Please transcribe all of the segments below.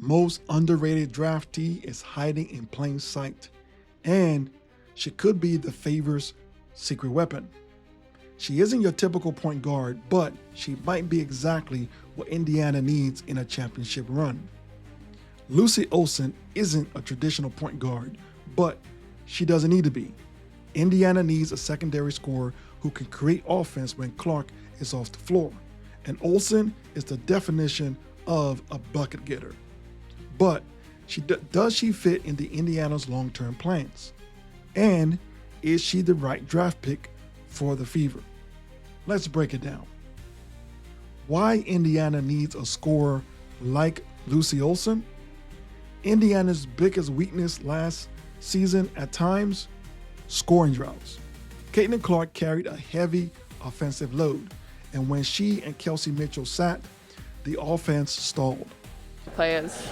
most underrated draftee is hiding in plain sight, and she could be the favor's secret weapon. She isn't your typical point guard, but she might be exactly what Indiana needs in a championship run. Lucy Olsen isn't a traditional point guard, but she doesn't need to be. Indiana needs a secondary scorer who can create offense when Clark is off the floor, and Olsen is the definition of a bucket getter. But does she fit into Indiana's long-term plans? And is she the right draft pick for the Fever? Let's break it down. Why Indiana needs a scorer like Lucy Olsen? Indiana's biggest weakness last season at times, scoring droughts. Caitlin Clark carried a heavy offensive load, and when she and Kelsey Mitchell sat, the offense stalled. Play is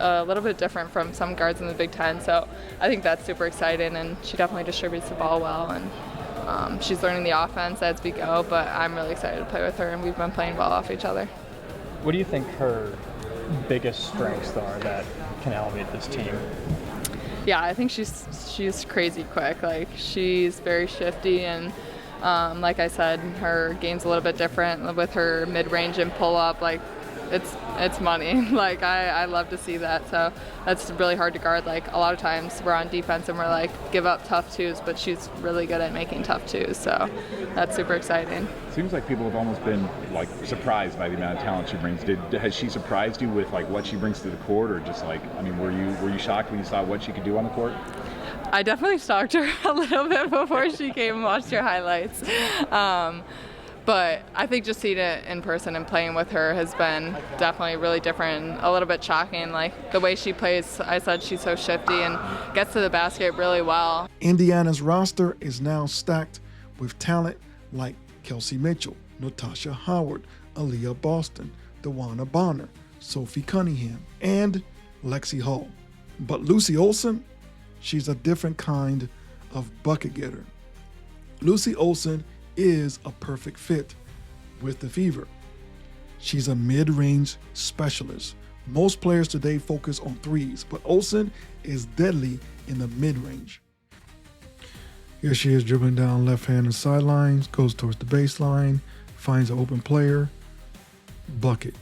a little bit different from some guards in the Big Ten, so I think that's super exciting, and she definitely distributes the ball well, and she's learning the offense as we go, but I'm really excited to play with her, and we've been playing well off each other. What do you think her biggest strengths are that can elevate this team? Yeah, I think she's crazy quick. Like, she's very shifty, and like I said, her game's a little bit different with her mid-range and pull-up. Like, it's money. Like, I love to see that. So that's really hard to guard. Like, a lot of times we're on defense and we're like, give up tough twos, but she's really good at making tough twos. So that's super exciting. Seems like people have almost been like surprised by the amount of talent she brings. Has she surprised you with like what she brings to the court, or just like, I mean, were you shocked when you saw what she could do on the court? I definitely stalked her a little bit before she came and watched her highlights. But I think just seeing it in person and playing with her has been definitely really different, a little bit shocking. Like, the way she plays, I said she's so shifty and gets to the basket really well. Indiana's roster is now stacked with talent like Kelsey Mitchell, Natasha Howard, Aaliyah Boston, DeWanna Bonner, Sophie Cunningham, and Lexi Hall. But Lucy Olsen, she's a different kind of bucket getter. Lucy Olsen is a perfect fit with the Fever. She's a mid-range specialist. Most players today focus on threes, but Olsen is deadly in the mid-range. Here she is dribbling down left-handed sidelines, goes towards the baseline, finds an open player, bucket.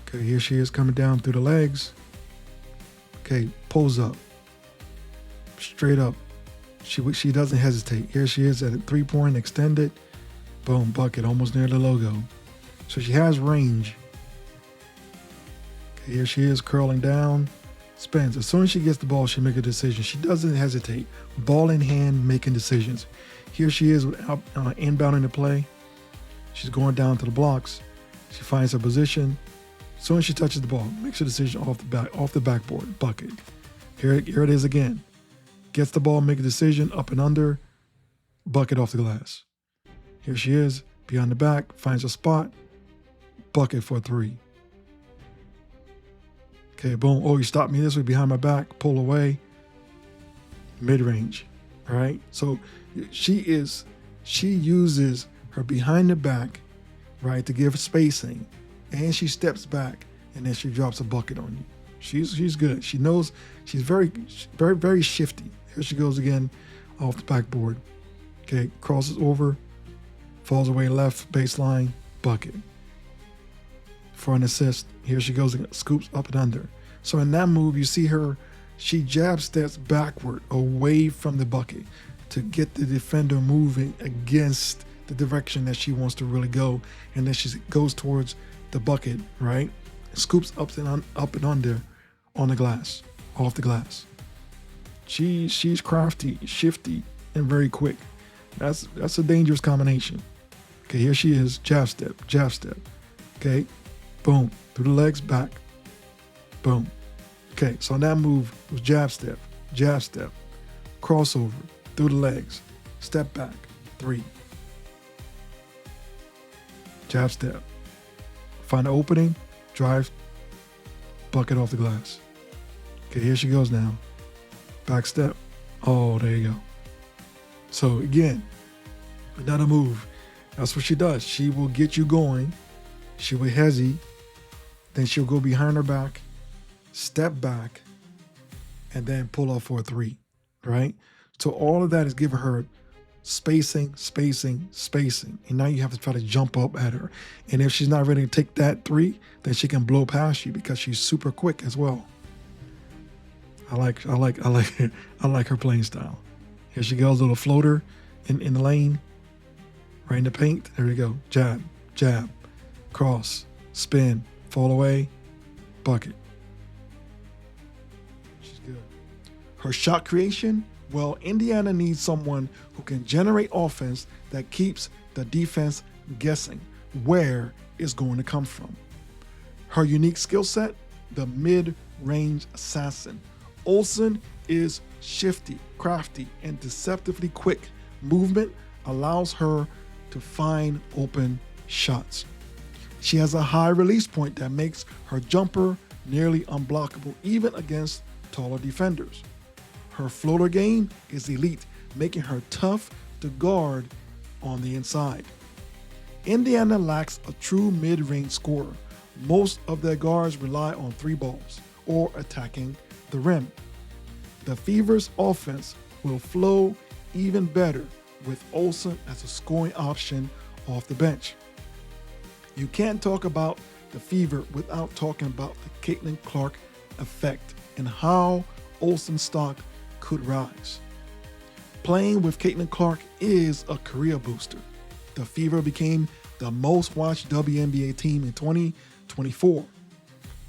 Okay, here she is coming down through the legs. Okay, pulls up, straight up. She doesn't hesitate. Here she is at a three-point extended. Boom, bucket, almost near the logo. So she has range. Okay, here she is curling down, spins. As soon as she gets the ball, she makes a decision. She doesn't hesitate. Ball in hand, making decisions. Here she is inbounding the play. She's going down to the blocks. She finds her position. As soon as she touches the ball, makes a decision off the backboard, bucket. Here it is again. Gets the ball, make a decision, up and under, bucket off the glass. Here she is, behind the back, finds a spot, bucket for three. Okay, boom. Oh, you stopped me this way, behind my back, pull away, mid-range, all right? So she uses her behind the back, right, to give spacing, and she steps back, and then she drops a bucket on you. She's good. She knows, she's very, very, very shifty. Here she goes again off the backboard. Okay, crosses over, falls away left baseline, bucket. For an assist, here she goes again, scoops up and under. So in that move, you see her, she jab steps backward away from the bucket to get the defender moving against the direction that she wants to really go. And then she goes towards the bucket, right? Scoops up and under on the glass, off the glass. She's crafty, shifty, and very quick. That's a dangerous combination. Okay, here she is, jab step. Okay, boom, through the legs, back, boom. Okay, so on that move was jab step, crossover, through the legs, step back, three. Jab step. Find an opening, drive, bucket off the glass. Okay, here she goes now. Back step. Oh, there you go. So again, another move. That's what she does. She will get you going. She will hezzy. Then she'll go behind her back, step back, and then pull up for a three, right? So all of that is giving her spacing. And now you have to try to jump up at her. And if she's not ready to take that three, then she can blow past you because she's super quick as well. I like her playing style. Here she goes, little floater in the lane, right in the paint. There we go. Jab, cross, spin, fall away, bucket. She's good. Her shot creation, well, Indiana needs someone who can generate offense that keeps the defense guessing where it's going to come from. Her unique skill set, the mid-range assassin. Olsen is shifty, crafty, and deceptively quick. Movement allows her to find open shots. She has a high release point that makes her jumper nearly unblockable, even against taller defenders. Her floater game is elite, making her tough to guard on the inside. Indiana lacks a true mid-range scorer. Most of their guards rely on three balls or attacking the rim. The Fever's offense will flow even better with Olsen as a scoring option off the bench. You can't talk about the Fever without talking about the Caitlin Clark effect and how Olsen's stock could rise. Playing with Caitlin Clark is a career booster. The Fever became the most watched WNBA team in 2024.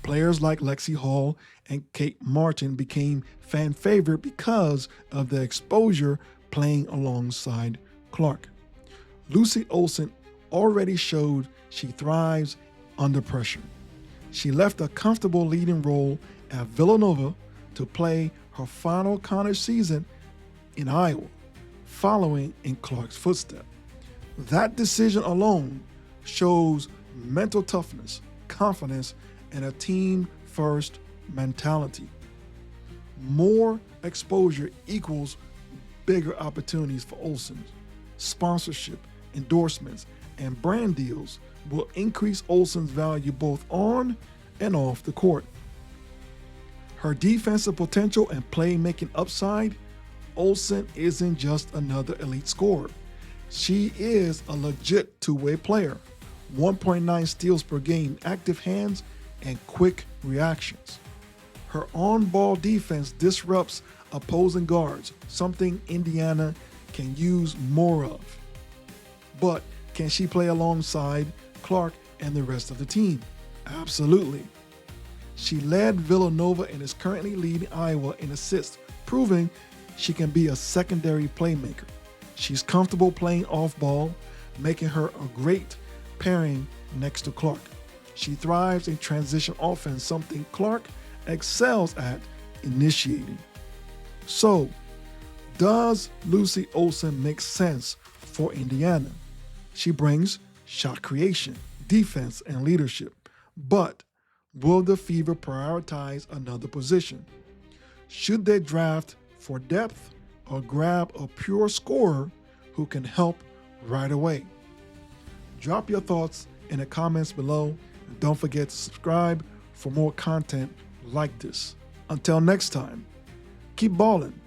Players like Lexi Hall and Kate Martin became fan favorite because of their exposure playing alongside Clark. Lucy Olsen already showed she thrives under pressure. She left a comfortable leading role at Villanova to play her final college season in Iowa, following in Clark's footsteps. That decision alone shows mental toughness, confidence, and a team-first mentality. More exposure equals bigger opportunities for Olsen. Sponsorship, endorsements, and brand deals will increase Olsen's value both on and off the court. Her defensive potential and playmaking upside, Olsen isn't just another elite scorer. She is a legit two-way player. 1.9 steals per game, active hands, and quick reactions. Her on-ball defense disrupts opposing guards, something Indiana can use more of. But can she play alongside Clark and the rest of the team? Absolutely. She led Villanova and is currently leading Iowa in assists, proving she can be a secondary playmaker. She's comfortable playing off-ball, making her a great pairing next to Clark. She thrives in transition offense, something Clark excels at initiating. So, does Lucy Olsen make sense for Indiana? She brings shot creation, defense, and leadership. But will the Fever prioritize another position? Should they draft for depth or grab a pure scorer who can help right away? Drop your thoughts in the comments below, and don't forget to subscribe for more content like this. Until next time, keep balling.